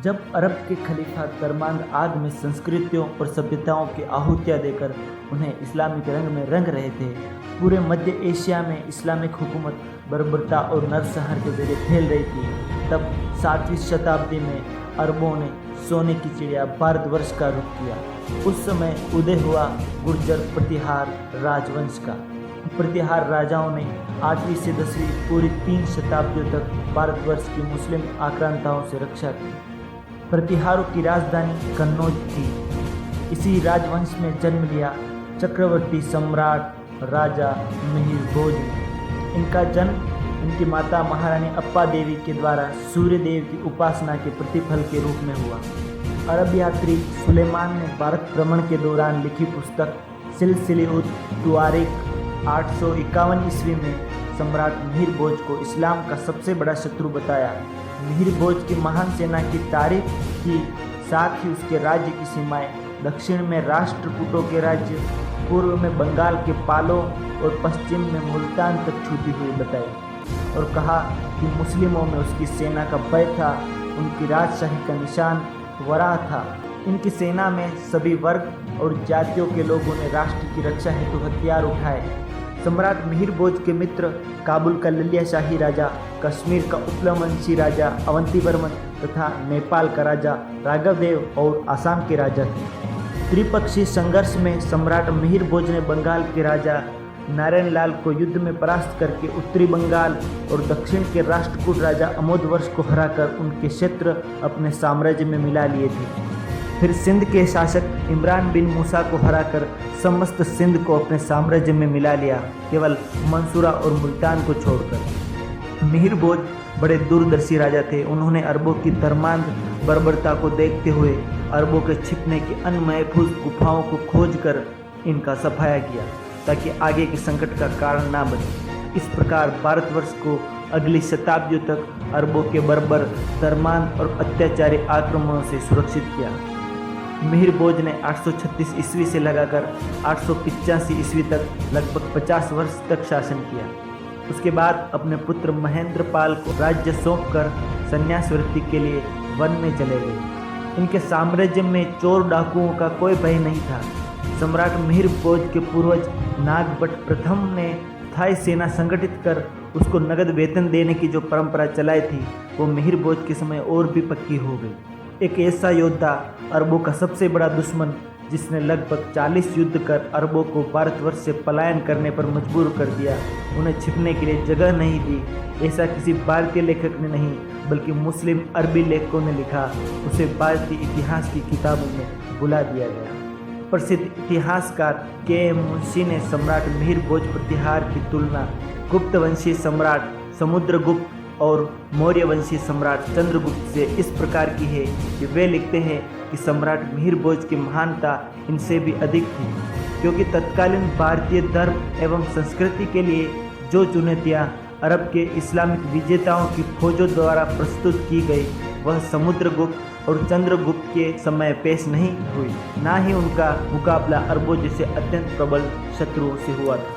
जब अरब के खलीफा दरमांद आग में संस्कृतियों और सभ्यताओं की आहुतियाँ देकर उन्हें इस्लामिक रंग में रंग रहे थे, पूरे मध्य एशिया में इस्लामिक हुकूमत बर्बरता और नरसंहार के जरिए फैल रही थी, तब 7वीं शताब्दी में अरबों ने सोने की चिड़िया भारतवर्ष का रुख किया। उस समय उदय हुआ गुर्जर प्रतिहार राजवंश का। प्रतिहार राजाओं ने 8वीं से 10वीं पूरी 3 शताब्दियों तक भारतवर्ष की मुस्लिम आक्रांताओं से रक्षा की। प्रतिहारों की राजधानी कन्नौज थी। इसी राजवंश में जन्म लिया चक्रवर्ती सम्राट राजा मिहिर भोज ने। इनका जन्म इनकी माता महारानी अप्पा देवी के द्वारा सूर्य देव की उपासना के प्रतिफल के रूप में हुआ। अरब यात्री सुलेमान ने भारत भ्रमण के दौरान लिखी पुस्तक सिलसिले-उत-तुआरिख 851 ईस्वी में सम्राट मिहिर भोज को इस्लाम का सबसे बड़ा शत्रु बताया। मिहिर भोज की महान सेना की तारीफ की, साथ ही उसके राज्य की सीमाएं दक्षिण में राष्ट्रकूटों के राज्य, पूर्व में बंगाल के पालो और पश्चिम में मुल्तान तक छूती हुई बताई, और कहा कि मुस्लिमों में उसकी सेना का भय था, उनकी राजशाही का निशान वराह था। इनकी सेना में सभी वर्ग और जातियों के लोगों ने राष्ट्र की रक्षा हेतु हथियार उठाए। सम्राट मिहिर भोज के मित्र काबुल का ललिया शाही राजा, कश्मीर का उपलवंशी राजा अवंतीवर्मन तथा नेपाल का राजा राघवदेव और आसाम के राजा थे। त्रिपक्षीय संघर्ष में सम्राट मिहिर भोज ने बंगाल के राजा नारायण लाल को युद्ध में परास्त करके उत्तरी बंगाल और दक्षिण के राष्ट्रकूट राजा अमोधवर्ष को हराकर उनके क्षेत्र अपने साम्राज्य में मिला लिए थे। फिर सिंध के शासक इमरान बिन मूसा को हराकर समस्त सिंध को अपने साम्राज्य में मिला लिया, केवल मंसूरा और मुल्तान को छोड़कर। मिहिर भोज बड़े दूरदर्शी राजा थे। उन्होंने अरबों की धर्मांध बर्बरता को देखते हुए अरबों के छिपने की अनमहफूज गुफाओं को खोजकर इनका सफाया किया, ताकि आगे के संकट का कारण ना बने। इस प्रकार भारतवर्ष को अगली शताब्दियों तक अरबों के बर्बर, धर्मांध और अत्याचारी आक्रमणों से सुरक्षित किया। मिहिर भोज ने 836 ईस्वी से लगाकर 885 ईस्वी तक लगभग 50 वर्ष तक शासन किया। उसके बाद अपने पुत्र महेंद्र पाल को राज्य सौंपकर संन्यास वृत्ति के लिए वन में चले गए। इनके साम्राज्य में चोर डाकुओं का कोई भय नहीं था। सम्राट मिहिर भोज के पूर्वज नागभट्ट प्रथम ने थाई सेना संगठित कर उसको नगद वेतन देने की जो परंपरा चलाई थी, वो मिहिर भोज के समय और भी पक्की हो गई। एक ऐसा योद्धा, अरबों का सबसे बड़ा दुश्मन, जिसने लगभग 40 युद्ध कर अरबों को भारतवर्ष से पलायन करने पर मजबूर कर दिया, उन्हें छिपने के लिए जगह नहीं दी, ऐसा किसी भारतीय लेखक ने नहीं बल्कि मुस्लिम अरबी लेखकों ने लिखा। उसे भारतीय इतिहास की किताबों में बुला दिया गया। प्रसिद्ध इतिहासकार के.एम. मुंशी ने सम्राट मिहिर भोज प्रतिहार की तुलना गुप्त वंशीय सम्राट समुद्रगुप्त और मौर्य वंशीय सम्राट चंद्रगुप्त से इस प्रकार की है कि वे लिखते हैं कि सम्राट मिहिर भोज की महानता इनसे भी अधिक थी, क्योंकि तत्कालीन भारतीय धर्म एवं संस्कृति के लिए जो चुनौतियाँ अरब के इस्लामिक विजेताओं की फौजों द्वारा प्रस्तुत की गई, वह समुद्रगुप्त और चंद्रगुप्त के समय पेश नहीं हुई, ना ही उनका मुकाबला अरबों जैसे अत्यंत प्रबल शत्रुओं से हुआ था।